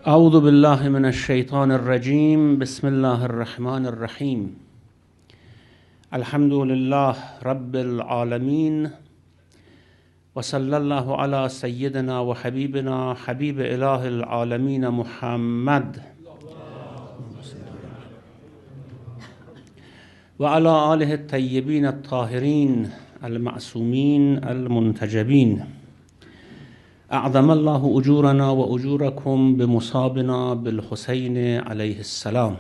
أعوذ بالله من الشيطان الرجيم بسم الله الرحمن الرحيم الحمد لله رب العالمين وصلى الله على سيدنا وحبيبنا حبيب إله العالمين محمد وعلى آله الطيبين الطاهرين المعصومين المنتجبين أعظم الله أجورنا وأجوركم بمصابنا بالحسين عليه السلام.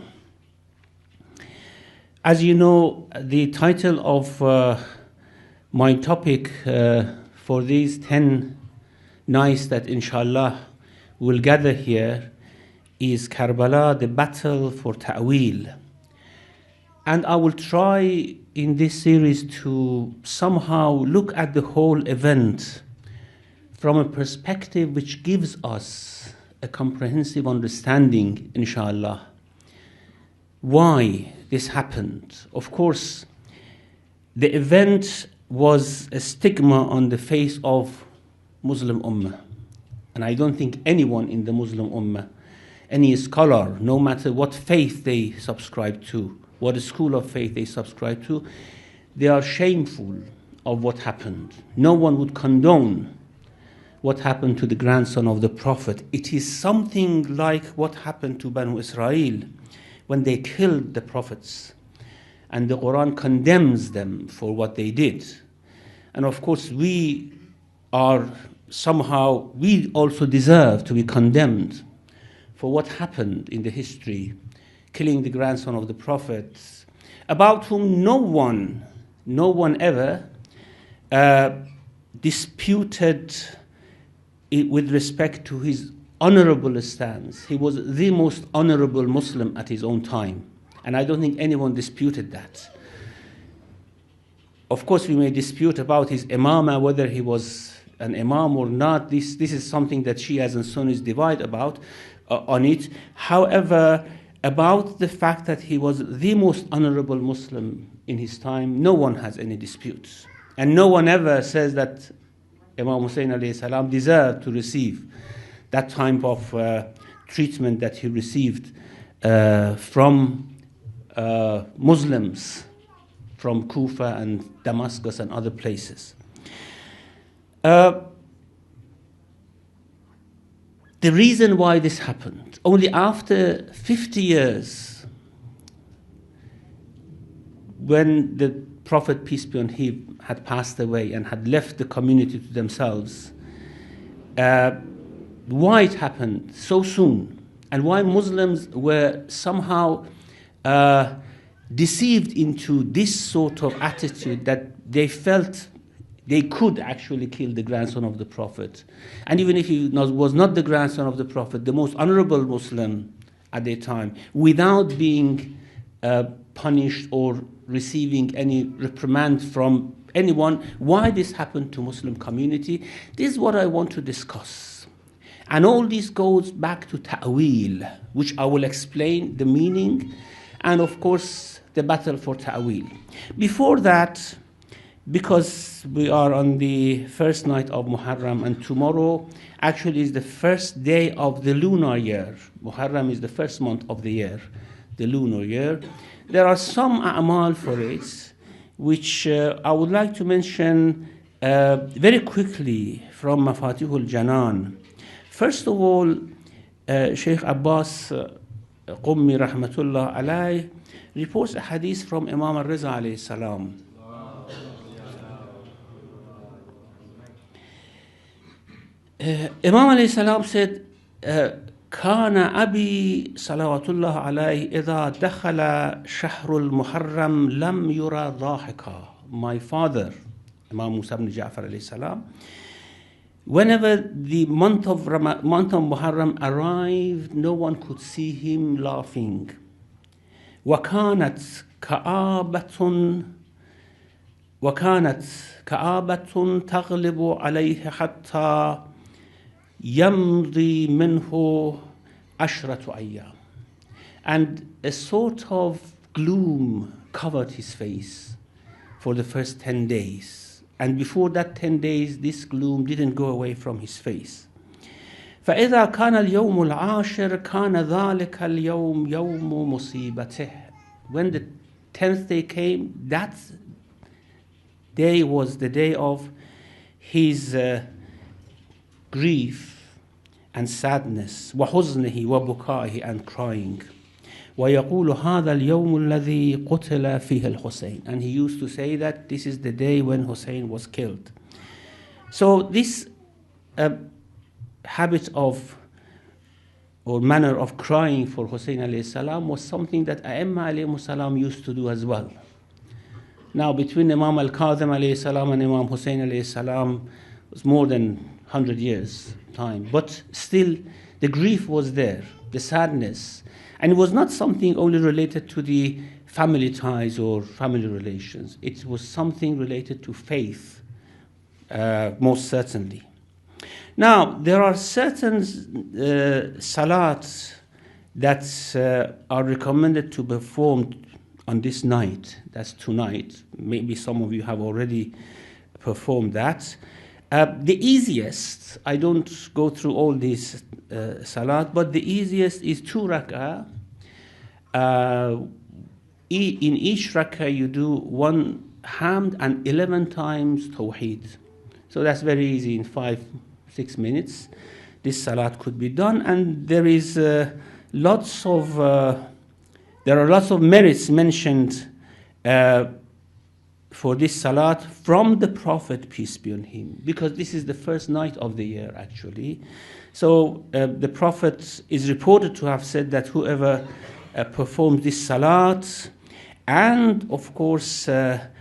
As you know, the title of my topic for these 10 nights that inshallah will gather here is Kerbela, the battle for Ta'wil. And I will try in this series to somehow look at the whole event from a perspective which gives us a comprehensive understanding, inshallah, why this happened. Of course, the event was a stigma on the face of Muslim Ummah. And I don't think anyone in the Muslim Ummah, any scholar, no matter what faith they subscribe to, what school of faith they subscribe to, they are shameful of what happened. No one would condone what happened to the grandson of the Prophet. It is something like what happened to Banu Israel when they killed the prophets. And the Quran condemns them for what they did. And of course, we also deserve to be condemned for what happened in the history, killing the grandson of the Prophet, about whom no one ever disputed with respect to his honorable stance. He was the most honorable Muslim at his own time. And I don't think anyone disputed that. Of course, we may dispute about his imamah, whether he was an imam or not. This is something that Shias and Sunnis divide about on it. However, about the fact that he was the most honorable Muslim in his time, no one has any disputes. And no one ever says that Imam Hussein alayhi salam deserved to receive that type of treatment that he received from Muslims from Kufa and Damascus and other places. The reason why this happened, only after 50 years, when the Prophet, peace be on him, had passed away and had left the community to themselves, why it happened so soon, and why Muslims were somehow deceived into this sort of attitude that they felt they could actually kill the grandson of the Prophet. And even if he was not the grandson of the Prophet, the most honorable Muslim at their time, without being punished or receiving any reprimand from anyone, why this happened to Muslim community. This is what I want to discuss. And all this goes back to Ta'wil, which I will explain the meaning, and of course the battle for Ta'wil. Before that, because we are on the first night of Muharram, and tomorrow actually is the first day of the lunar year. Muharram is the first month of the year, the lunar year. There are some a'mal for it, which I would like to mention very quickly from Mafatihul Janan. First of all, Sheikh Abbas Qummi Rahmatullah alayh reports a hadith from Imam al-Riza alayhi salam. Imam alayhi salam said, كان أبي صلوات الله عليه إذا دخل شهر المحرم لم يرى ضاحكا. My father, Imam Musa ibn Ja'far alayhi salam, whenever the month of Muharram arrived, no one could see him laughing. وكانت كآبة تغلب عليه حتى يمضي منه 10 أيام. And a sort of gloom covered his face for the first 10 days. And before that 10 days, this gloom didn't go away from his face. فإذا كان اليوم العاشر كان ذلك اليوم يوم مصيبته. When the 10th day came, that day was the day of his grief and sadness, وحزنه وبكائه, and crying. ويقول هذا اليوم الذي قتل فيه الحسين. And he used to say that this is the day when Hussein was killed. So this habit of or manner of crying for Hussein alayhi salam was something that A'imma alayhi salam used to do as well. Now between Imam al-Kadhim alayhi salam and Imam Hussein alayhi salam was more than 100 years time, but still the grief was there, the sadness, and it was not something only related to the family ties or family relations. It was something related to faith, most certainly. Now, there are certain salats that are recommended to be performed on this night. That's tonight. Maybe some of you have already performed that. The easiest, I don't go through all these salat, but the easiest is 2 rak'ah. In each rak'ah you do 1 hamd and 11 times tawheed. So that's very easy. In 5-6 minutes this salat could be done, and there is lots of merits mentioned for this salat from the Prophet, peace be on him, because this is the first night of the year actually. So the Prophet is reported to have said that whoever performs this salat and of course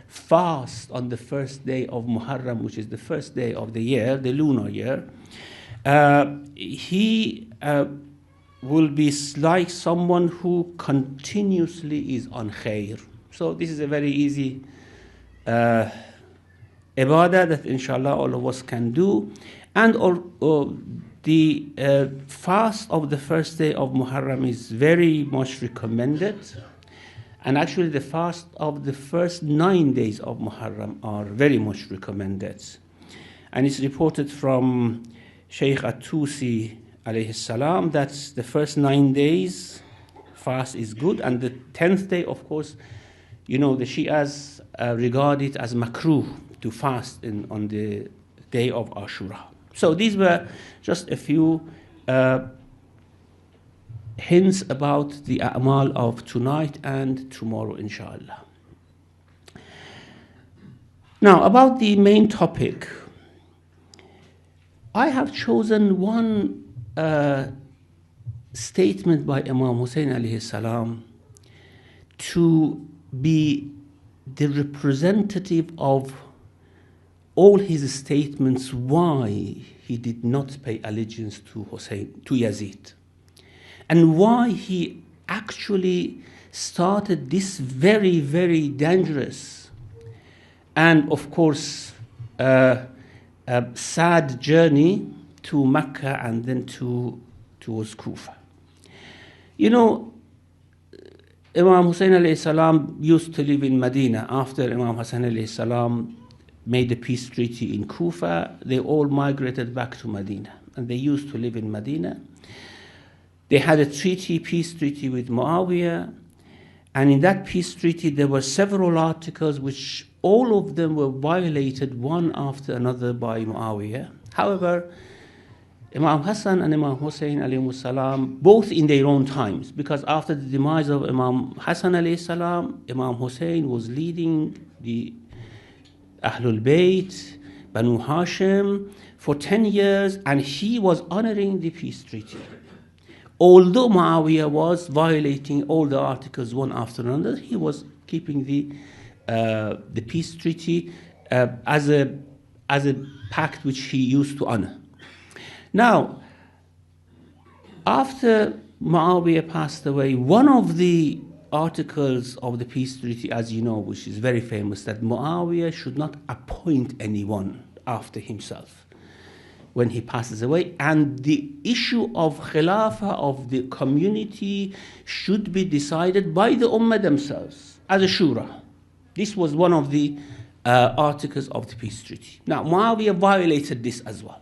fast on the first day of Muharram, which is the first day of the year, the lunar year, he will be like someone who continuously is on khair. So this is a very easy ibadah that inshallah all of us can do. And the fast of the first day of Muharram is very much recommended. And actually the fast of the first 9 days of Muharram are very much recommended. And it's reported from Shaykh At-Tusi alayhi salam that the first 9 days fast is good, and the 10th day, of course, you know, the Shias regard it as makruh to fast on the day of Ashura. So these were just a few hints about the a'mal of tonight and tomorrow, inshallah. Now, about the main topic, I have chosen one statement by Imam Hussein alayhi salam to be the representative of all his statements why he did not pay allegiance to Yazid, and why he actually started this very, very dangerous and, of course, sad journey to Mecca and then towards Kufa. You know, Imam Hussein alayhi salam used to live in Medina. After Imam Hassan alayhi salam made the peace treaty in Kufa, they all migrated back to Medina, and they used to live in Medina. They had a peace treaty with Muawiyah, and in that peace treaty there were several articles which all of them were violated one after another by Muawiyah. However, Imam Hassan and Imam Hussein alayhi salam, both in their own times, because after the demise of Imam Hassan alayhi salam, Imam Hussein was leading the Ahlul Bayt, Banu Hashim, for 10 years, and he was honoring the peace treaty. Although Muawiyah was violating all the articles one after another, he was keeping the peace treaty as a pact which he used to honor. Now, after Muawiyah passed away, one of the articles of the peace treaty, as you know, which is very famous, that Muawiyah should not appoint anyone after himself. when he passes away, and the issue of khilafah of the community should be decided by the ummah themselves as a shura. This was one of the articles of the peace treaty. Now, Muawiyah violated this as well.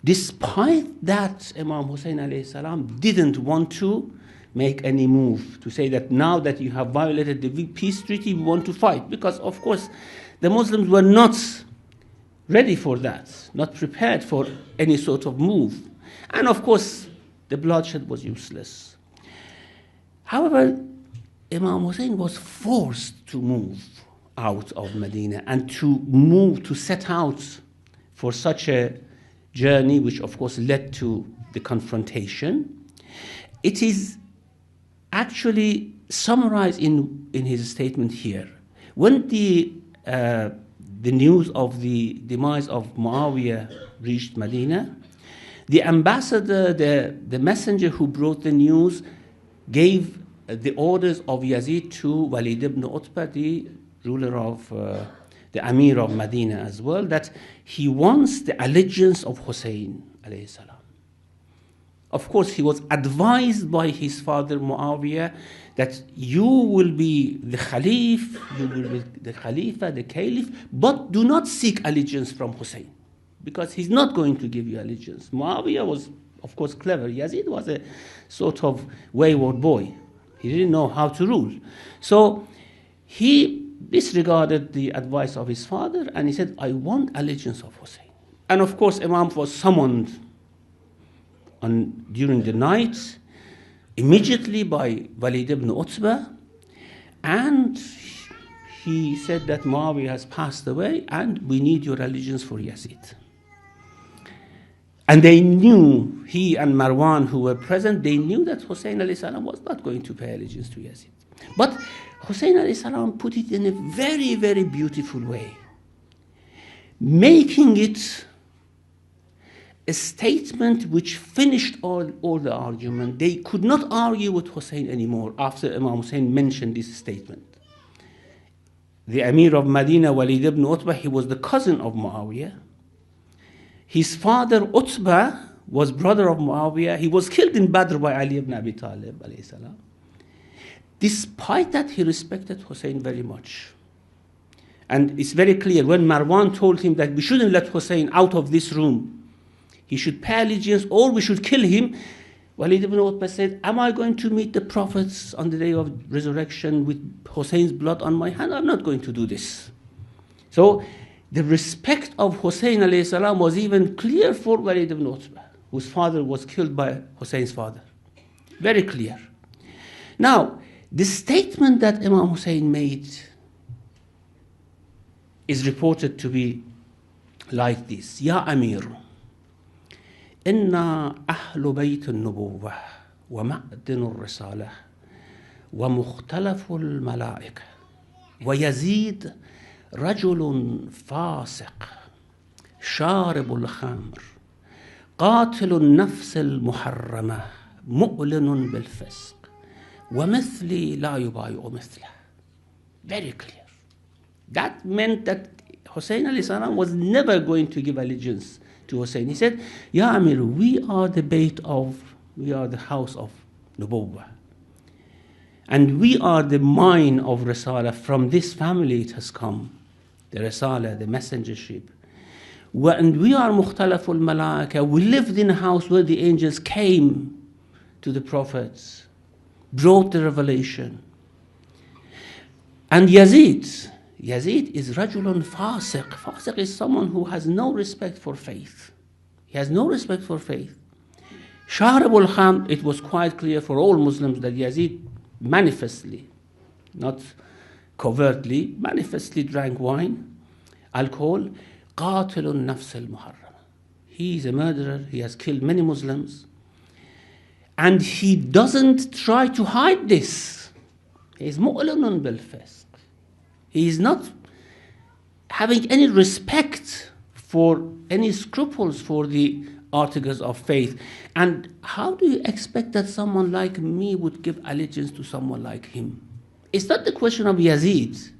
Despite that, Imam Hussein alayhi salam didn't want to make any move to say that now that you have violated the peace treaty, we want to fight. Because, of course, the Muslims were not ready for that, not prepared for any sort of move. And, of course, the bloodshed was useless. However, Imam Hussein was forced to move out of Medina and to set out for such a journey, which of course led to the confrontation. It is actually summarized in his statement here. When the news of the demise of Muawiyah reached Medina, the ambassador, the messenger who brought the news, gave the orders of Yazid to Walid ibn Utbah, the ruler of the Amir of Medina as well, that he wants the allegiance of Hussein alayhi salam. Of course, he was advised by his father Muawiyah that you will be the Khalif, you will be the Khalifa, the Caliph, but do not seek allegiance from Hussein, because he's not going to give you allegiance. Muawiyah was, of course, clever. Yazid was a sort of wayward boy. He didn't know how to rule. So he disregarded the advice of his father and he said, I want allegiance of Hussein. And of course, Imam was summoned during the night, immediately by Walid ibn Utbah, and he said that Muawiyah has passed away and we need your allegiance for Yazid. And they knew, he and Marwan who were present, they knew that Hussein alayhi salam was not going to pay allegiance to Yazid. But Hussein alayhi salam put it in a very, very beautiful way, making it a statement which finished all the argument. They could not argue with Hussein anymore after Imam Hussein mentioned this statement. The Amir of Medina, Walid ibn Utbah, he was the cousin of Muawiyah. His father, Utbah, was brother of Muawiyah. He was killed in Badr by Ali ibn Abi Talib alayhi salam. Despite that, he respected Hussein very much. And it's very clear, when Marwan told him that we shouldn't let Hussein out of this room, he should pay allegiance or we should kill him, Walid ibn Utbah said, am I going to meet the prophets on the day of resurrection with Hussein's blood on my hand? I'm not going to do this. So the respect of Hussein alayhi salam was even clear for Walid ibn Utbah, whose father was killed by Hussein's father. Very clear. Now, the statement that Imam Hussein made is reported to be like this: Ya Amir, inna ahlu bayt al-nubuwah wa ma'din al-risalah wa mukhtalafu al-malaika wa Yazid rajulun fasiq sharib al-khamr qatil al-nafs al-muharramah mu'linun bil-fisq وَمِثْلِي لَا يُبَايُعُ مِثْلَهُ. Very clear. That meant that Hussein alayhi salam was never going to give allegiance to Hussein. He said, Ya Amir, we are the house of Nubuwwah. And we are the mine of Risala. From this family it has come, the Risala, the messengership. And we are Mukhtalaful Malaika. We lived in a house where the angels came to the prophets, brought the revelation. And Yazid is Rajulun Fasiq. Fasiq is someone who has no respect for faith. He has no respect for faith. Sharibul Kham, it was quite clear for all Muslims that Yazid manifestly, not covertly, manifestly drank wine, alcohol. Qatilun Nafs al-Muharram. He is a murderer. He has killed many Muslims. And he doesn't try to hide this. He is mu'linun bil-fisq. He is not having any respect for any scruples for the articles of faith. And how do you expect that someone like me would give allegiance to someone like him? It's not the question of Yazid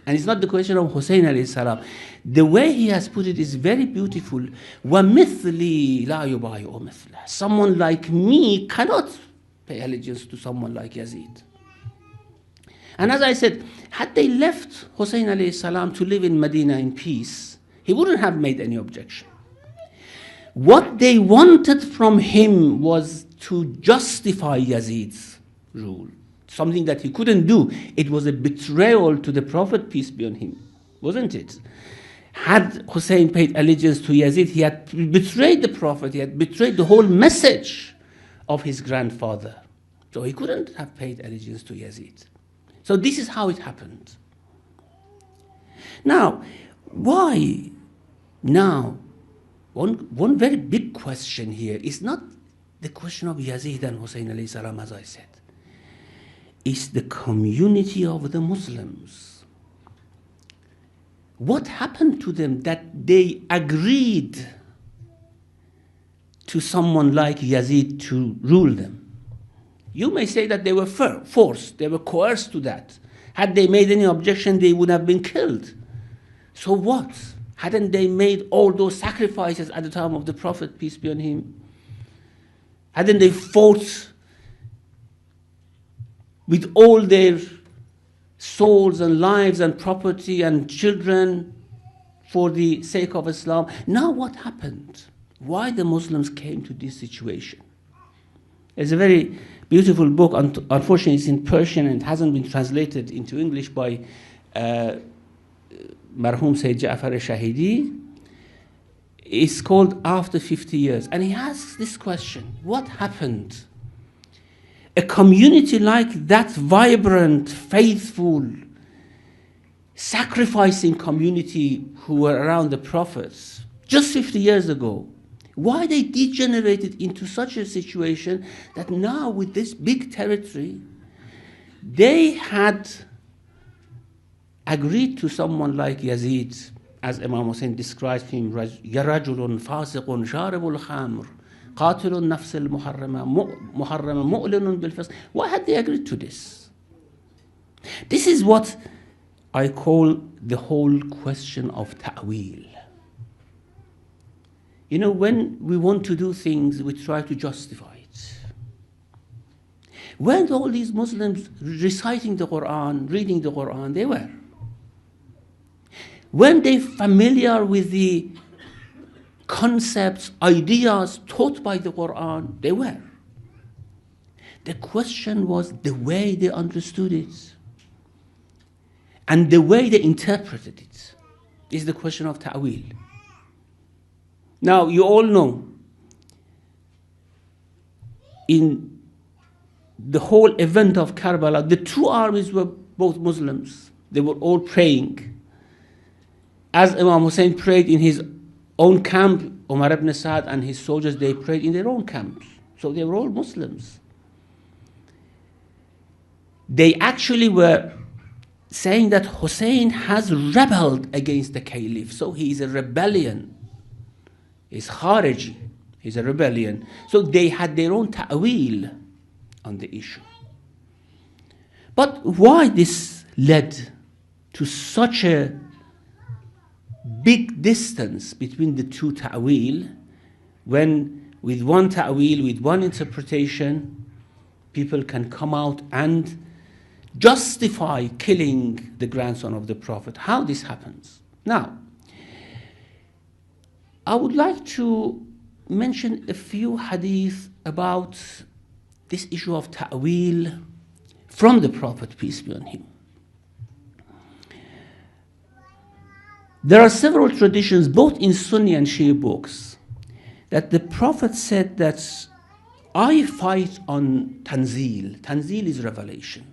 And it's not the question of Hussein alayhi salam. The way he has put it is very beautiful. وَمِثْلِي لَا يُبَايِعُ مِثْلَهُ. Someone like me cannot pay allegiance to someone like Yazid. And as I said, had they left Hussein alayhi salam to live in Medina in peace, he wouldn't have made any objection. What they wanted from him was to justify Yazid's rule, something that he couldn't do. It was a betrayal to the Prophet, peace be on him, wasn't it? Had Hussein paid allegiance to Yazid, he had betrayed the Prophet, he had betrayed the whole message of his grandfather. So he couldn't have paid allegiance to Yazid. So this is how it happened. Now, why now? One very big question here is not the question of Yazid and Hussein alayhi salam, as I said. It's the community of the Muslims. What happened to them that they agreed to someone like Yazid to rule them? You may say that they were forced, they were coerced to that. Had they made any objection, they would have been killed. So what? Hadn't they made all those sacrifices at the time of the Prophet, peace be on him? Hadn't they fought with all their souls and lives and property and children for the sake of Islam? Now what happened? Why the Muslims came to this situation? There's a very beautiful book, unfortunately it's in Persian and it hasn't been translated into English, by Marhum Sayyid Ja'far Shahidi. It's called After 50 Years. And he asks this question: what happened? A community like that, vibrant, faithful, sacrificing community who were around the prophets just 50 years ago, why they degenerated into such a situation that now with this big territory, they had agreed to someone like Yazid, as Imam Hussein describes him, يَرَجُلٌ فَاسِقٌ شَارِبُ الْخَامْرِ قَاتِلُ النَّفْسِ الْمُحَرَّمَةِ مُؤْلِنٌ بِالْفِسْقِ. Why had they agreed to this? This is what I call the whole question of ta'wil. You know, when we want to do things, we try to justify it. When all these Muslims reciting the Quran, reading the Quran, they were. When they're familiar with the concepts, ideas taught by the Quran, they were. The question was the way they understood it and the way they interpreted it is the question of ta'wil. Now, you all know, in the whole event of Kerbela, the two armies were both Muslims. They were all praying. As Imam Hussein prayed in his own camp, Umar ibn Sa'd and his soldiers, they prayed in their own camps. So they were all Muslims. They actually were saying that Hussein has rebelled against the caliph, so he is a rebellion. He's Khariji, he's a rebellion. So they had their own ta'wil on the issue. But why this led to such a big distance between the two ta'wil, when with one ta'wil, with one interpretation, people can come out and justify killing the grandson of the Prophet? How this happens? Now, I would like to mention a few hadith about this issue of ta'wil from the Prophet, peace be on him. There are several traditions, both in Sunni and Shia books, that the Prophet said that I fight on tanzil. Tanzil is revelation.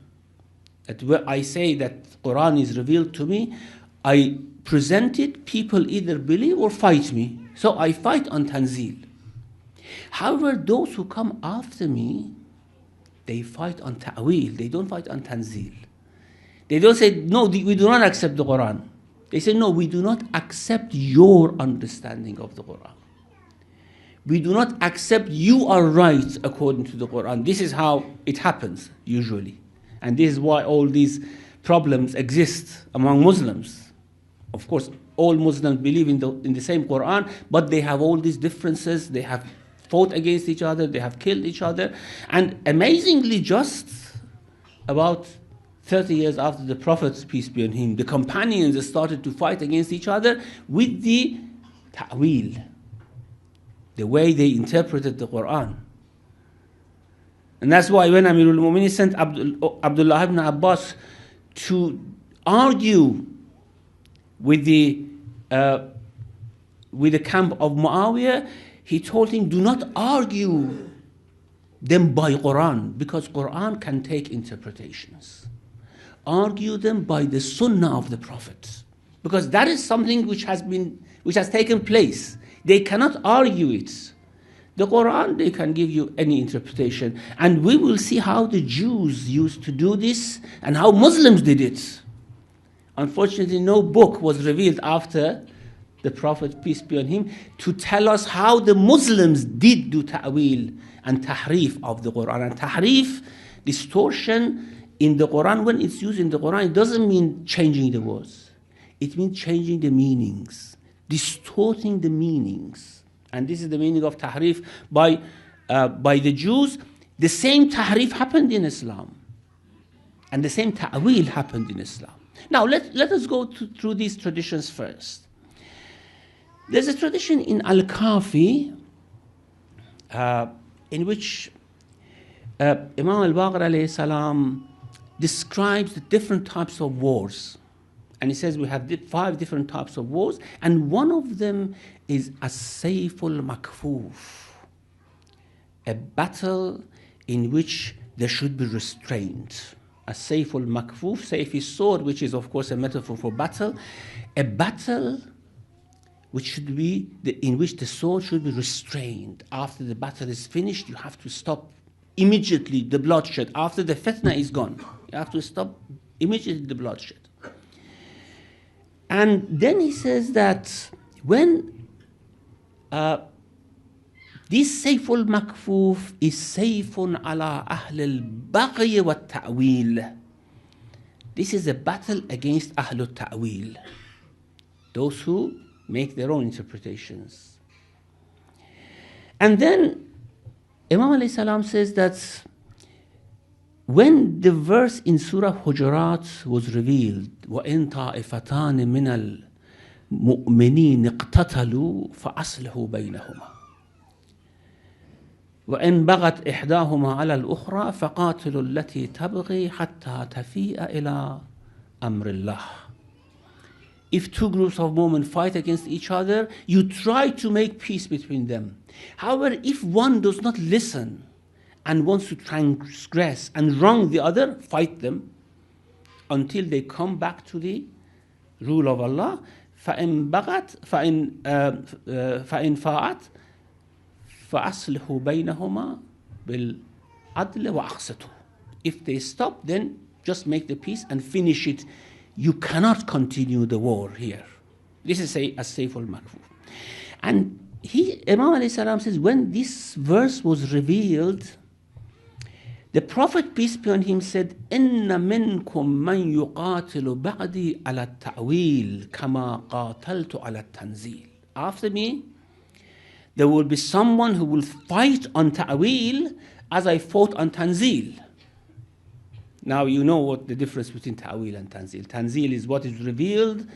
That where I say that Quran is revealed to me, I present it, people either believe or fight me. So I fight on tanzil. However, those who come after me, they fight on ta'wil. They don't fight on tanzil. They don't say, no, we do not accept the Quran. They say, no, we do not accept your understanding of the Quran. We do not accept you are right according to the Quran. This is how it happens, usually. And this is why all these problems exist among Muslims. Of course, all Muslims believe in the same Quran, but they have all these differences. They have fought against each other. They have killed each other. And amazingly, just about 30 years after the Prophet, peace be on him, the companions started to fight against each other with the ta'wil, the way they interpreted the Quran. And that's why when Amirul Mu'minin sent Abdullah ibn Abbas to argue with the camp of Muawiyah, he told him, do not argue them by Quran, because Quran can take interpretations. Argue them by the Sunnah of the Prophet, because that is something which has taken place. They cannot argue it. The Quran, they can give you any interpretation. And we will see how the Jews used to do this and how Muslims did it. Unfortunately, no book was revealed after the Prophet, peace be on him, to tell us how the Muslims did do ta'wil and tahrif of the Quran. And tahrif, distortion in the Quran, when it's used in the Quran, it doesn't mean changing the words. It means changing the meanings, distorting the meanings. And this is the meaning of tahrif by the Jews. The same tahrif happened in Islam. And the same ta'wil happened in Islam. Now, let us go through these traditions first. There's a tradition in Al-Kafi in which Imam al-Baqir alayhi salam describes the different types of wars. And he says we have 5 different types of wars, and one of them is as-sayful makfuf, a battle in which there should be restraint. As-sayful makfuf, sayf is sword, which is of course a metaphor for battle. A battle which should be in which the sword should be restrained. After the battle is finished, you have to stop immediately the bloodshed. After the fitna is gone, you have to stop immediately the bloodshed. And then he says that when this sayful makfuf is sayfun ala ahl al-baghy wa ta'wil. This is a battle against ahl al-ta'wil, those who make their own interpretations. And then Imam alayhi salam says that when the verse in Surah Hujurat was revealed, وَإِن طَائِفَتَانِ مِنَ الْمُؤْمِنِينَ اقْتَتَلُوا فَأَصْلِحُوا بَيْنَهُمَا وَإِن بَغَتْ إِحْدَاهُمَا عَلَى الْأُخْرَى فَقَاتِلُوا الَّتِي تَبْغِي حَتَّى تَفِيءَ إِلَى أَمْرِ اللَّهِ. If 2 groups of women fight against each other, you try to make peace between them. However, if one does not listen and wants to transgress and wrong the other, fight them until they come back to the rule of Allah. فَإِن فَاءَتْ فَأَصْلِحُوا بَيْنَهُمَا بِالْعَدْلِ وَأَقْسِطُوا. If they stop, then just make the peace and finish it. You cannot continue the war here. This is as-sayful makfuf. And Imam alayhi salam says, when this verse was revealed, the Prophet, peace be on him, said, إِنَّ مِنْكُمْ مَنْ يُقَاتِلُ بَعْدِي عَلَى التَّعْوِيلِ كَمَا قَاتَلْتُ عَلَى التَّنْزِيلِ. After me, there will be someone who will fight on ta'wil as I fought on tanzil. Now you know what the difference between ta'wil and tanzil. Tanzil is what is revealed.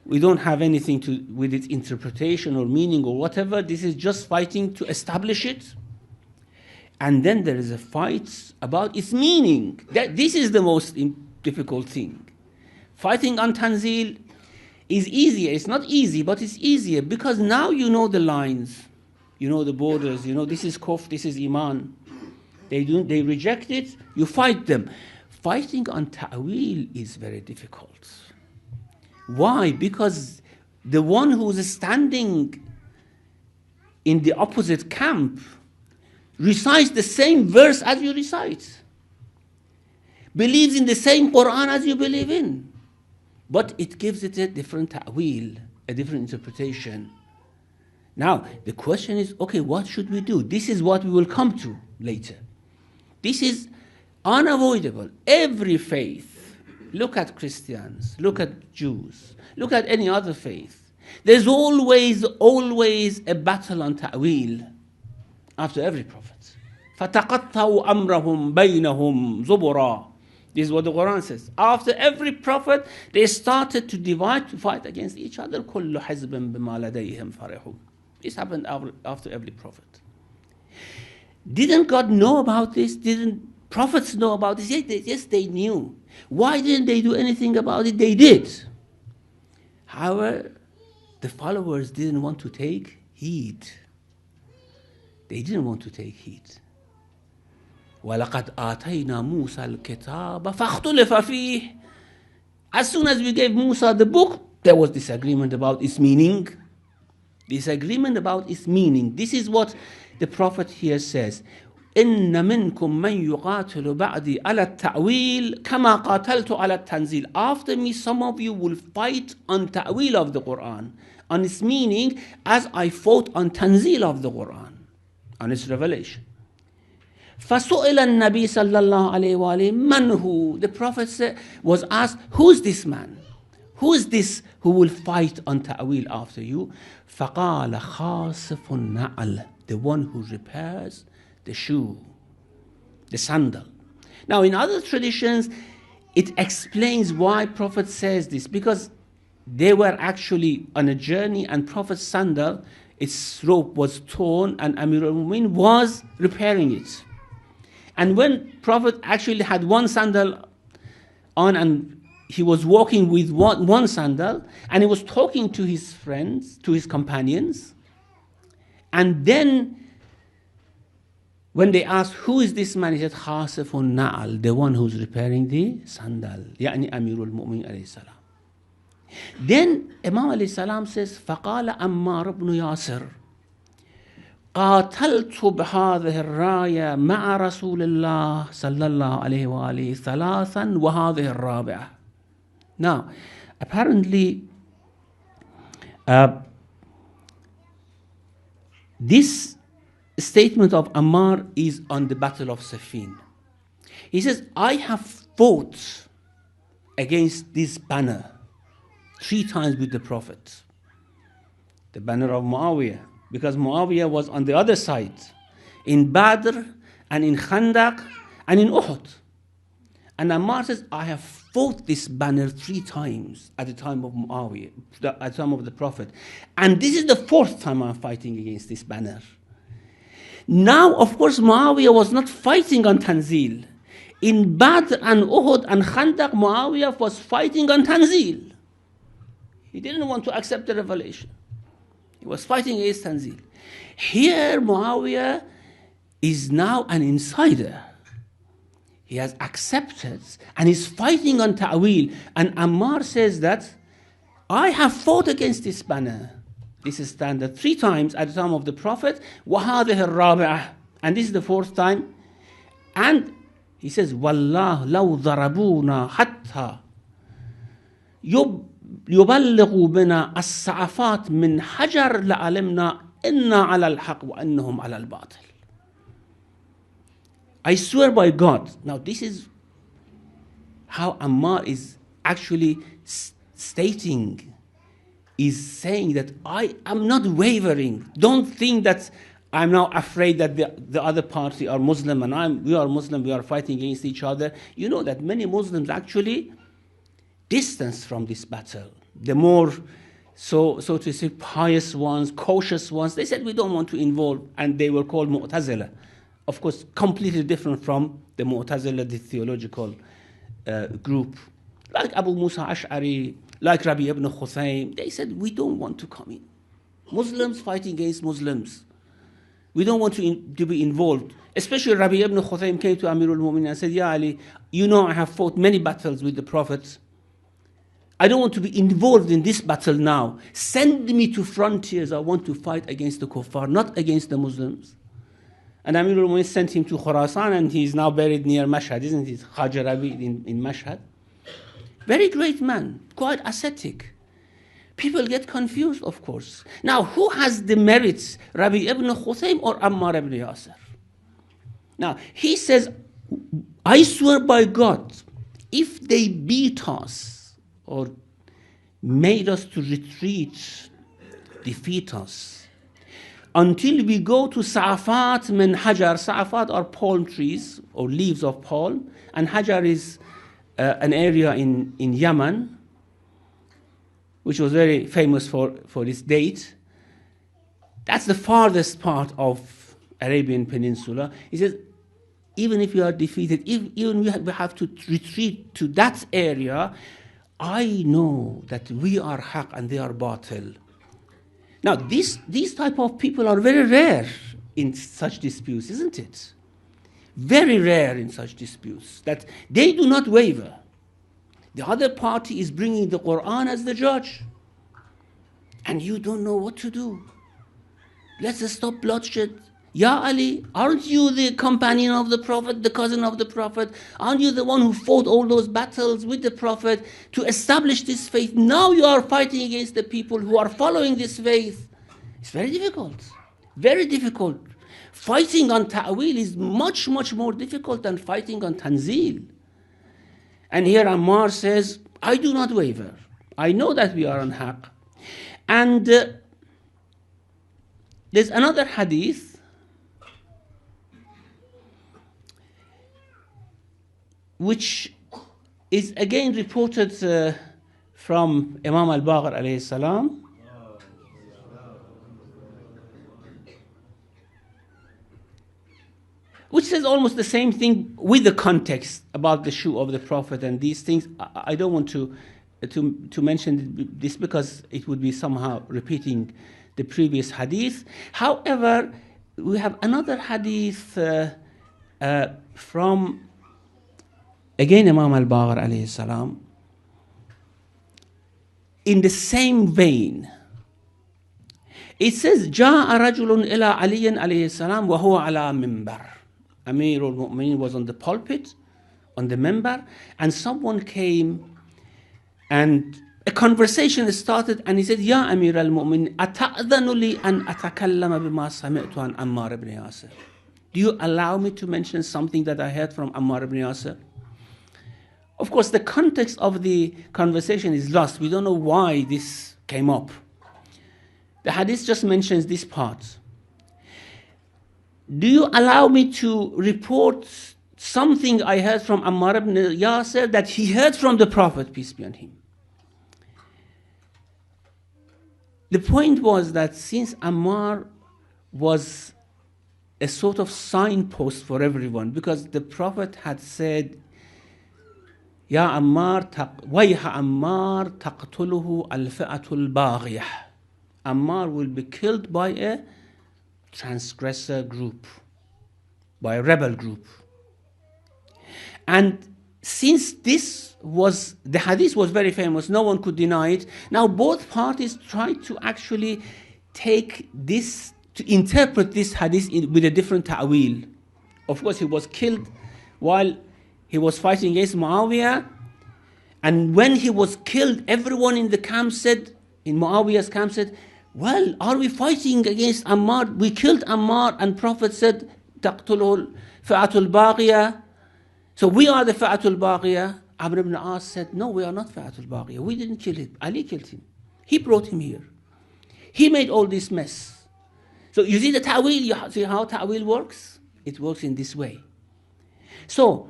We don't have anything to with its interpretation or meaning or whatever. This is just fighting to establish it. And then there is a fight about its meaning. This is the most difficult thing. Fighting on tanzil is easier. It's not easy, but it's easier because now you know the lines, you know the borders, you know this is kufr, this is iman. They reject it, you fight them. Fighting on ta'wil is very difficult. Why? Because the one who's standing in the opposite camp recites the same verse as you recite, believes in the same Quran as you believe in, but it gives it a different ta'wil, a different interpretation. Now, the question is, okay, what should we do? This is what we will come to later. This is unavoidable. Every faith Look at Christians, look at Jews, look at any other faith. There's always a battle on ta'wil after every prophet. فَتَقَطَّعُوا أَمْرَهُمْ بَيْنَهُمْ زُبُرًا. This is what the Quran says. After every prophet, they started to divide, to fight against each other. كُلُّ حِزْبٍ بِمَا لَدَيْهِمْ فَرِحُونَ. This happened after every prophet. Didn't God know about this? Didn't prophets know about this? Yes, they knew. Why didn't they do anything about it? They did. However, the followers didn't want to take heed. They didn't want to take heed. وَلَقَدْ آتَيْنَا مُوسَى الْكِتَابَ فَاخْتُلِفَ فِيهِ. As soon as we gave Musa the book, there was disagreement about its meaning. Disagreement about its meaning. This is what the Prophet here says. إِنَّ مِنْكُمْ مَنْ يُقَاتِلُ بَعْدِي عَلَى التَّأْوِيلِ كَمَا قَاتَلْتُ عَلَى التَّنزِيلِ. After me, some of you will fight on ta'wil of the Quran, on its meaning, as I fought on tanzil of the Quran, on its revelation. فَسُئِلَ النَّبِي صَلَّى اللَّهُ عَلَيْهِ وَآلِهِ مَنْ هُوَ. The Prophet was asked, who's this man? Who is this who will fight on ta'wil after you? فَقَالَ خَاصِفُ النَّعْلِ. The one who repairs the shoe, the sandal. Now, in other traditions, it explains why Prophet says this, because they were actually on a journey and Prophet's sandal, its rope was torn and Amir al-Mu'min was repairing it. And when Prophet actually had one sandal on and he was walking with one sandal and he was talking to his friends, to his companions, and then when they asked, who is this man? He said, Khasifun Na'al, the one who's repairing the sandal. Yani Amirul Mu'min alayhi salam. Then Imam alayhi salam says, فَقَالَ أَمَّارُ بْنُ يَاسِرٍ قَاتَلْتُ بِهَذِهِ الرَّايَةِ مَعَ رَسُولِ اللَّهِ صَلَّى اللَّهُ عَلَيْهِ وَآلِهِ ثَلَاثًا وَهَذِهِ الرَّابِعَةِ. Now, apparently, this statement of Ammar is on the Battle of Siffin. He says, I have fought against this banner 3 times with the Prophet. The banner of Muawiyah, because Muawiyah was on the other side, in Badr and in Khandaq and in Uhud. And Ammar says, I have fought this banner 3 times at the time of Muawiyah, at the time of the Prophet. And this is the 4th time I'm fighting against this banner. Now, of course, Muawiyah was not fighting on Tanzil. In Badr and Uhud and Khandaq, Muawiyah was fighting on Tanzil. He didn't want to accept the revelation. He was fighting against Tanzil. Here, Muawiyah is now an insider. He has accepted and is fighting on Ta'wil. And Ammar says that, I have fought against this banner. This is standard 3 times at the time of the Prophet. وَهَذِهِ الرَّابِعَةِ. And this is the 4th time. And he says, وَاللَّهِ لَوْ ضَرَبُونَا حَتَّى يُبَلِّغُوا بِنَا السَّعَفَاتِ مِنْ حَجَرٍ لَعَلِمْنَا إِنَّا عَلَى الْحَقِّ وَإِنَّهُمْ عَلَى الْبَاطِلِ. I swear by God. Now this is how Ammar is actually stating, is saying that I am not wavering. Don't think that I'm now afraid that the other party are Muslim and we are Muslim, we are fighting against each other. You know that many Muslims actually distance from this battle. The more, so to say, pious ones, cautious ones, they said we don't want to involve, and they were called Mu'tazila. Of course, completely different from the Mu'tazila, the theological group. Like Abu Musa Ash'ari, like Rabbi ibn Khusaym, they said, we don't want to come in. Muslims fighting against Muslims. We don't want to be involved. Especially Rabbi ibn Khusaym came to Amir al-Mu'minin and said, Ya Ali, you know I have fought many battles with the Prophet. I don't want to be involved in this battle now. Send me to frontiers. I want to fight against the kuffar, not against the Muslims. And Amir al-Mu'minin sent him to Khurasan, and he is now buried near Mashhad, isn't it? Khaja Rabi in Mashhad. Very great man, quite ascetic. People get confused, of course. Now, who has the merits, Rabbi ibn Khusaym or Ammar ibn Yasir? Now, he says, I swear by God, if they beat us or made us to retreat, defeat us, until we go to Sa'afat min Hajar. Sa'afat are palm trees or leaves of palm, and Hajar is an area in Yemen, which was very famous for its date. That's the farthest part of Arabian Peninsula. He says, even if you are defeated, even we have to retreat to that area, I know that we are haq and they are batil. Now, these type of people are very rare in such disputes, isn't it? Very rare in such disputes, that they do not waver. The other party is bringing the Qur'an as the judge, and you don't know what to do. Let's stop bloodshed. Ya Ali, aren't you the companion of the Prophet, the cousin of the Prophet? Aren't you the one who fought all those battles with the Prophet to establish this faith? Now you are fighting against the people who are following this faith. It's very difficult. Very difficult. Fighting on ta'wil is much, much more difficult than fighting on tanzil. And here Ammar says, I do not waver. I know that we are on haq. And there's another hadith which is again reported from Imam al-Baqir alayhi salam, which says almost the same thing with the context about the shoe of the Prophet and these things. I don't want to mention this because it would be somehow repeating the previous hadith. However, we have another hadith from again Imam al-Baqir alayhi salam, in the same vein. It says, جاء رجل إلى علي عليه السلام وهو على منبر. Amir al-Mu'mineen was on the pulpit, on the minbar, and someone came and a conversation started, and he said, Ya Amir al-Mu'mineen, أتأذن لي أن أتكلم بما سمعت عن عمار ibn Yasir? Do you allow me to mention something that I heard from Ammar ibn Yasir? Of course, the context of the conversation is lost. We don't know why this came up. The hadith just mentions this part. Do you allow me to report something I heard from Ammar ibn Yasir that he heard from the Prophet, peace be on him? The point was that since Ammar was a sort of signpost for everyone, because the Prophet had said, Ya Ammar, wayha Ammar taqtuluhu al-fi'atul baghiyah. Ammar will be killed by a transgressor group, by a rebel group. And since this was, the hadith was very famous, no one could deny it. Now both parties tried to actually take this, to interpret this hadith with a different ta'wil. Of course, he was killed while he was fighting against Muawiyah, and when he was killed, everyone in the camp said, in Muawiyah's camp said, well, are we fighting against Ammar? We killed Ammar, and Prophet said, تَقْتُلُهُ الْفِئَةُ الْبَاغِيَةُ. So we are the Fi'atul Baghiyah. Amr ibn As said, no, we are not Fi'atul Baghiyah. We didn't kill him. Ali killed him. He brought him here. He made all this mess. So you see the ta'wil, you see how ta'wil works? It works in this way. So,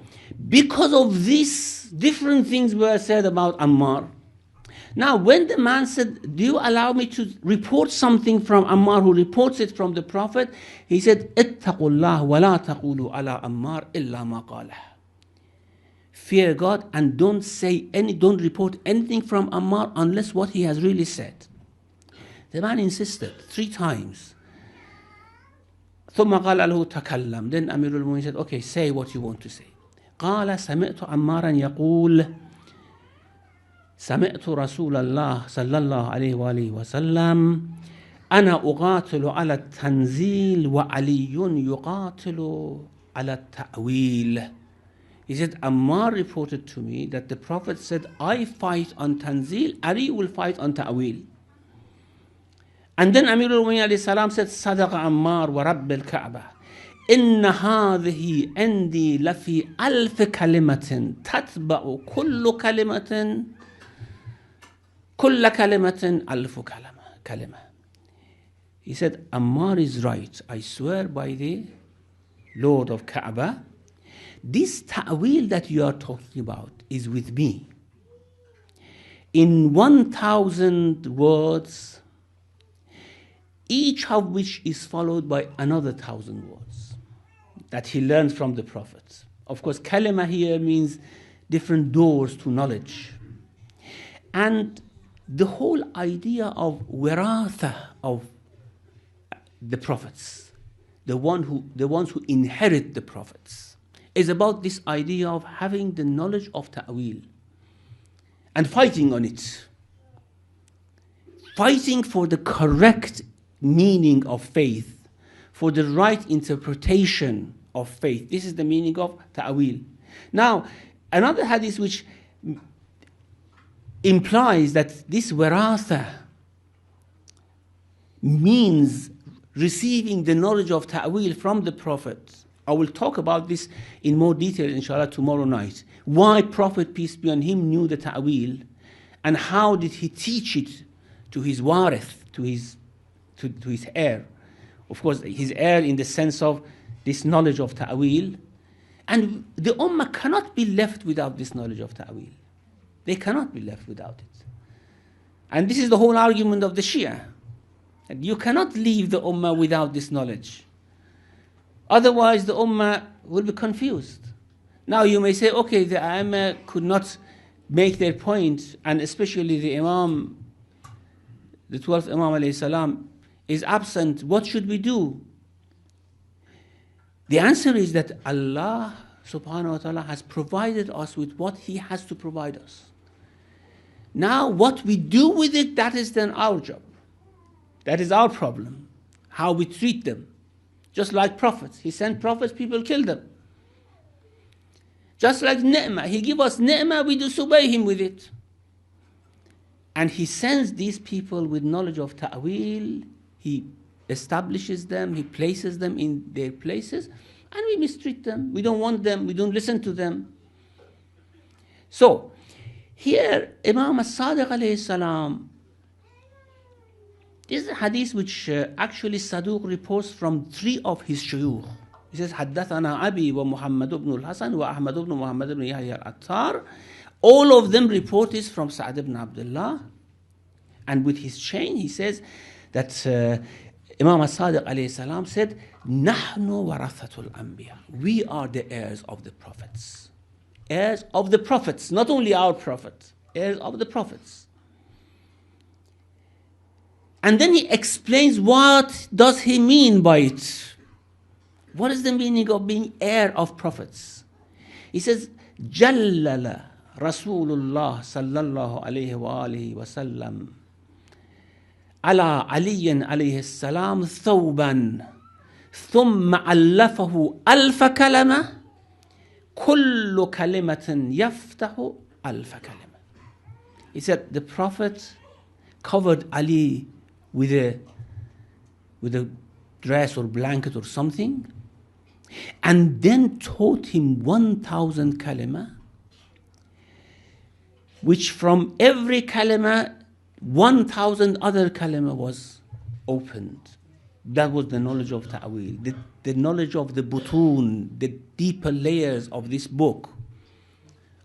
because of these different things were said about Ammar, now when the man said, do you allow me to report something from Ammar, who reports it from the Prophet? He said, اتقوا الله ولا تقولوا على أمار إلا ما قاله. Fear God and don't report anything from Ammar unless what he has really said. The man insisted 3 times. ثم قال له تكلم. Then Amir al-Mu'minin said, okay, say what you want to say. قال سمعت عمارا يقول سمعت رسول الله صلى الله عليه وآله وسلم أنا أقاتل على التنزيل وعلي يقاتل على التأويل. He said, Ammar reported to me that the Prophet said, I fight on Tanzil, Ali will fight on Ta'wil. And then Amir al-Mu'minin alayhi salam said, Sadaqa Ammar wa Rabb al-Ka'bah. إن هذه عندي لفي ألف كلمة تتبع كل كلمة ألف كلمة. He said, Ammar is right. I swear by the Lord of Kaaba, this ta'wil that you are talking about is with me. In 1,000 words, each of which is followed by another 1,000 words that he learned from the Prophet. Of course, kalima here means different doors to knowledge. And the whole idea of wiratha, of the prophets, the ones who inherit the prophets, is about this idea of having the knowledge of ta'wil and fighting on it. Fighting for the correct meaning of faith, for the right interpretation of faith. This is the meaning of ta'wil. Now, another hadith which implies that this wiratha means receiving the knowledge of ta'wil from the Prophet. I will talk about this in more detail, inshallah, tomorrow night. Why Prophet, peace be on him, knew the ta'wil, and how did he teach it to his warith, to his heir. Of course, his heir in the sense of this knowledge of ta'wil. And the ummah cannot be left without this knowledge of ta'wil. They cannot be left without it. And this is the whole argument of the Shia. You cannot leave the ummah without this knowledge. Otherwise, the ummah will be confused. Now you may say, okay, the A'immah could not make their point, and especially the Imam, the 12th Imam alayhi salam, is absent. What should we do? The answer is that Allah subhanahu wa ta'ala has provided us with what He has to provide us. Now what we do with it, that is then our job. That is our problem. How we treat them. Just like prophets. He sent prophets, people kill them. Just like ni'mah. He give us ni'mah, we disobey Him with it. And He sends these people with knowledge of ta'wil. He establishes them, He places them in their places, and we mistreat them. We don't want them, we don't listen to them. So, here Imam as-Sadiq alayhi salam, this is a hadith which actually Saduq reports from 3 of his shuyukh. He says, حدثنا أبي ومحمد بن الحسن وأحمد بن محمد بن يحيى العطار. All of them report this from Sa'd ibn Abdullah. And with his chain, he says that Imam as-Sadiq alayhi salam said, نحن ورثة الأنبياء. We are the heirs of the prophets. Heirs of the prophets, not only our prophet, heirs of the prophets. And then he explains what does he mean by it. What is the meaning of being heir of prophets? He says, جلل رسول الله صلى الله عليه وآله وسلم على علي عليه السلام ثوبا ثم ألفه 1000 كلمة كل كلمة يفتح 1000 كلمة. He said the Prophet covered Ali with a dress or blanket or something, and then taught him 1,000 kalima, which from every kalima 1,000 other kalima was opened. That was the knowledge of ta'wil, the knowledge of the butun, the deeper layers of this book,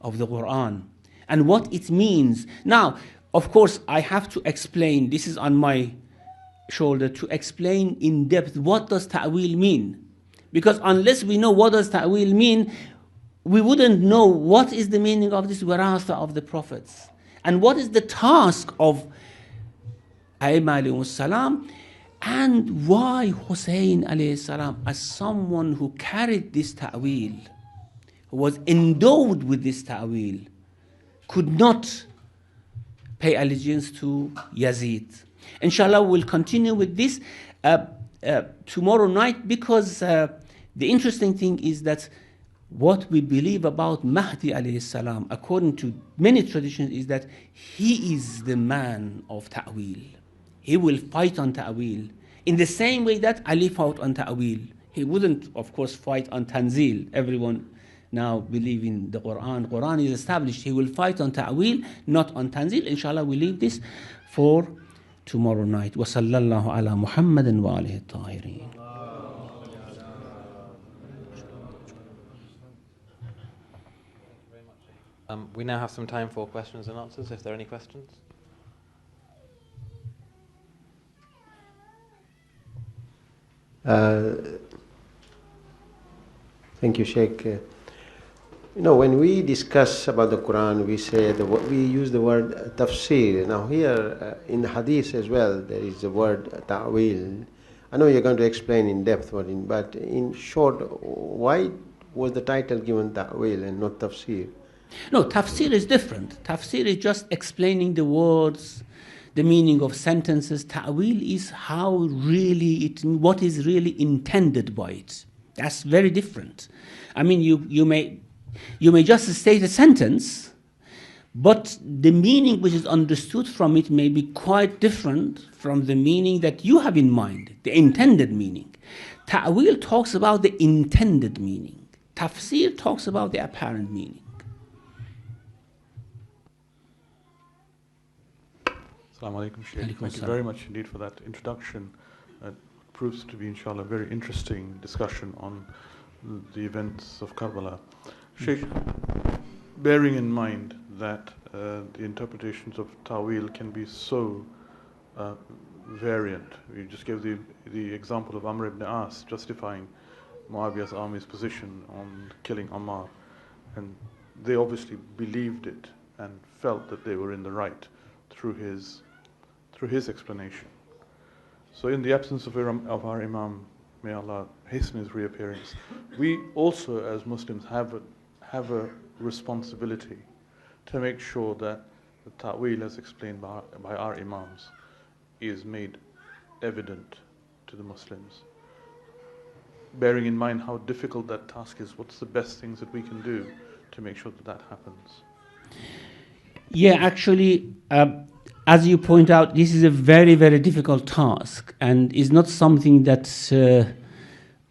of the Quran, and what it means. Now, of course, I have to explain, this is on my shoulder, to explain in depth what does ta'wil mean. Because unless we know what does ta'wil mean, we wouldn't know what is the meaning of this wiratha of the prophets. And what is the task of A'immah alayhi salam, and why Hussein alayhi salam, as someone who carried this ta'wil, who was endowed with this ta'wil, could not pay allegiance to Yazid. Inshallah, we'll continue with this tomorrow night, because the interesting thing is that what we believe about Mahdi alayhi salam, according to many traditions, is that he is the man of ta'wil. He will fight on ta'wil in the same way that Ali fought on ta'wil He wouldn't, of course, fight on Tanzil. Everyone now believe in the Quran. Quran is established. He will fight on Ta'wil, not on Tanzil. Inshallah, we leave this for tomorrow night. Wa sallallahu ala Muhammadin wa alihi at-tahirin. We now have some time for questions and answers, if there are any questions. Thank you, Sheikh. When we discuss about the Quran, we use the word tafsir. Now here in the hadith as well, there is the word ta'wil. I know you're going to explain in depth but in short, why was the title given ta'wil and not tafsir? No, tafsir is different. Tafsir is just explaining the words, the meaning of sentences. Ta'wil is what is really intended by it. That's very different. I mean, you may just state a sentence, but the meaning which is understood from it may be quite different from the meaning that you have in mind, the intended meaning. Ta'wil talks about the intended meaning. Tafsir talks about the apparent meaning. Assalamu alaikum, Shaykh. Thank you very much indeed for that introduction. It proves to be, inshallah, a very interesting discussion on the events of Kerbela. Shaykh, bearing in mind that the interpretations of Ta'wil can be so variant, we just gave the example of Amr ibn As justifying Muawiyah's army's position on killing Ammar, and they obviously believed it and felt that they were in the right through his explanation. So in the absence of our Imam, may Allah hasten his reappearance, we also as Muslims have a responsibility to make sure that the ta'wil as explained by our Imams is made evident to the Muslims. Bearing in mind how difficult that task is, what's the best things that we can do to make sure that happens? Yeah, actually, as you point out, this is a very, very difficult task and is not something that,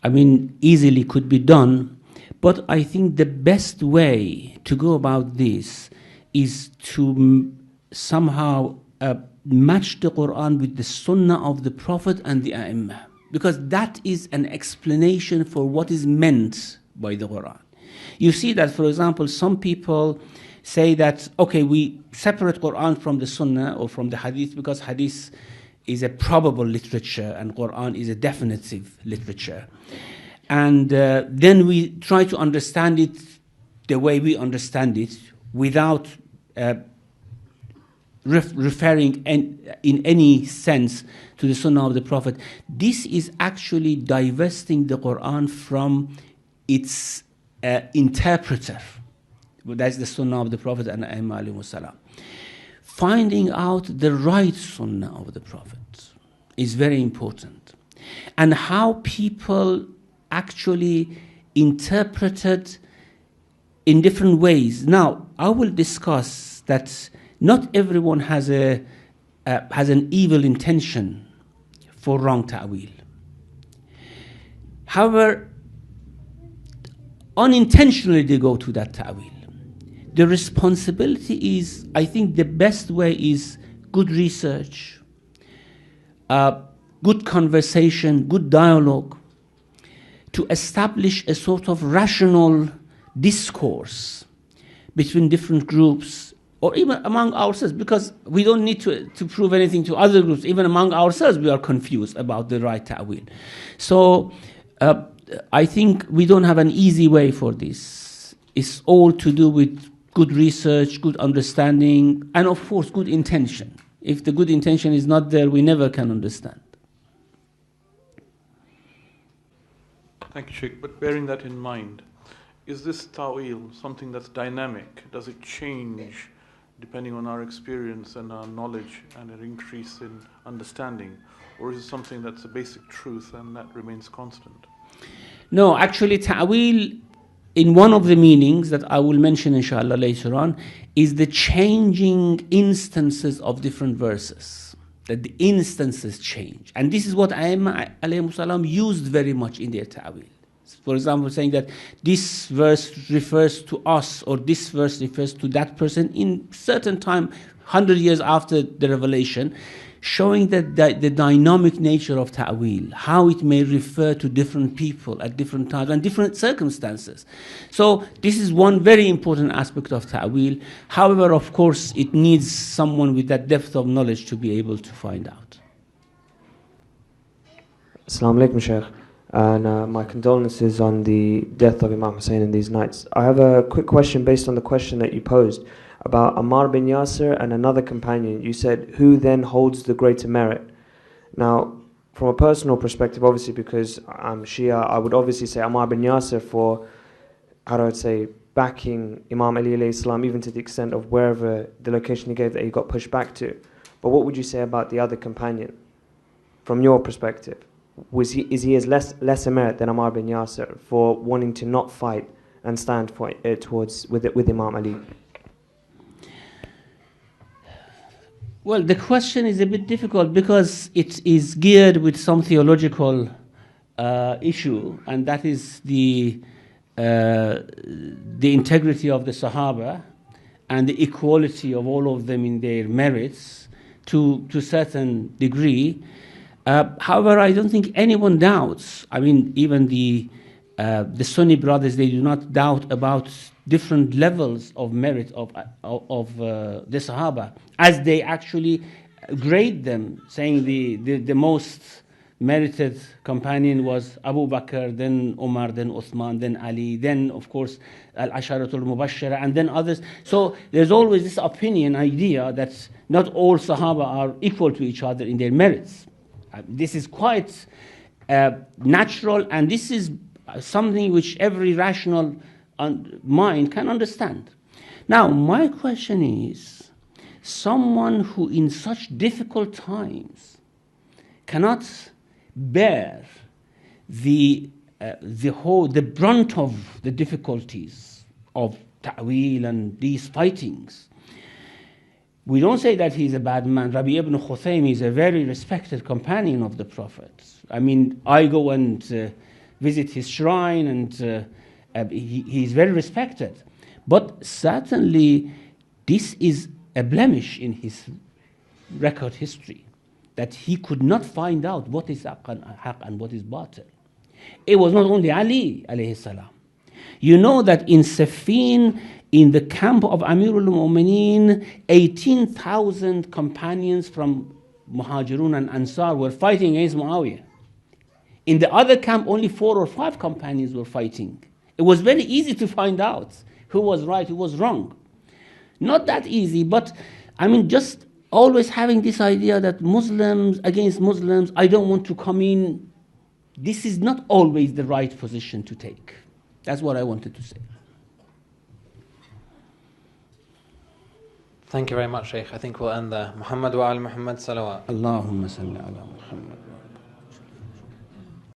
easily could be done. But I think the best way to go about this is to somehow match the Quran with the Sunnah of the Prophet and the A'imah, because that is an explanation for what is meant by the Quran. You see that, for example, some people say that, okay, we separate Quran from the Sunnah or from the Hadith because Hadith is a probable literature and Quran is a definitive literature. And then we try to understand it the way we understand it without referring in any sense to the Sunnah of the Prophet. This is actually divesting the Quran from its interpreter. That's the Sunnah of the Prophet and Aimma alayhi salam. Finding out the right Sunnah of the Prophet is very important. And how people actually interpreted in different ways. Now, I will discuss that not everyone has an evil intention for wrong ta'wil. However, unintentionally they go to that ta'wil. The responsibility is, I think the best way is good research, good conversation, good dialogue, to establish a sort of rational discourse between different groups, or even among ourselves, because we don't need to prove anything to other groups. Even among ourselves, we are confused about the right ta'wil. So I think we don't have an easy way for this. It's all to do with good research, good understanding, and of course, good intention. If the good intention is not there, we never can understand. Thank you, Sheikh. But bearing that in mind, is this ta'wil something that's dynamic? Does it change depending on our experience and our knowledge and an increase in understanding? Or is it something that's a basic truth and that remains constant? No, actually, ta'wil, in one of the meanings that I will mention inshallah later on, is the changing instances of different verses. that the instances change. And this is what Aimma alayhimus salam used very much in their ta'wil. For example, saying that this verse refers to us, or this verse refers to that person in certain time, 100 years after the revelation, showing that the dynamic nature of ta'wil, how it may refer to different people at different times and different circumstances. So this is one very important aspect of ta'wil. However, of course, it needs someone with that depth of knowledge to be able to find out. Assalamu alaikum, Shaykh. And my condolences on the death of Imam Hussein in these nights. I have a quick question based on the question that you posed about Ammar bin Yasir and another companion. You said, who then holds the greater merit? Now, from a personal perspective, obviously because I'm Shia, I would obviously say Ammar bin Yasir for, how do I say, backing Imam Ali alayhi salam, even to the extent of wherever the location he gave that he got pushed back to. But what would you say about the other companion, from your perspective? Is he as lesser merit than Ammar bin Yasir for wanting to not fight and stand for with Imam Ali? Well, the question is a bit difficult because it is geared with some theological issue, and that is the integrity of the Sahaba and the equality of all of them in their merits to a certain degree. However, I don't think anyone doubts. I mean, even the Sunni brothers, they do not doubt about different levels of merit of the Sahaba, as they actually grade them, saying the most merited companion was Abu Bakr, then Umar, then Uthman, then Ali, then of course Al-Asharatul Mubashshara, and then others. So there's always this idea that not all Sahaba are equal to each other in their merits. This is quite natural, and this is something which every rational mind can understand. Now, my question is, someone who in such difficult times cannot bear the brunt of the difficulties of ta'wil and these fightings, we don't say that he's a bad man. Rabi ibn Khuthaym is a very respected companion of the Prophet. I mean, I go and visit his shrine, and he's very respected. But certainly, this is a blemish in his record history, that he could not find out what is haqq and what is batil. It was not only Ali alayhi salam. You know that in Siffin, in the camp of Amirul Mu'mineen, 18,000 companions from Muhajirun and Ansar were fighting against Muawiyah. In the other camp, only 4 or 5 companions were fighting. It was very easy to find out who was right, who was wrong. Not that easy, but I mean, just always having this idea that Muslims against Muslims, I don't want to come in. This is not always the right position to take. That's what I wanted to say. Thank you very much, Shaykh. I think we'll end there. Muhammad wa al Muhammad salawat. Allahumma salli ala Muhammad.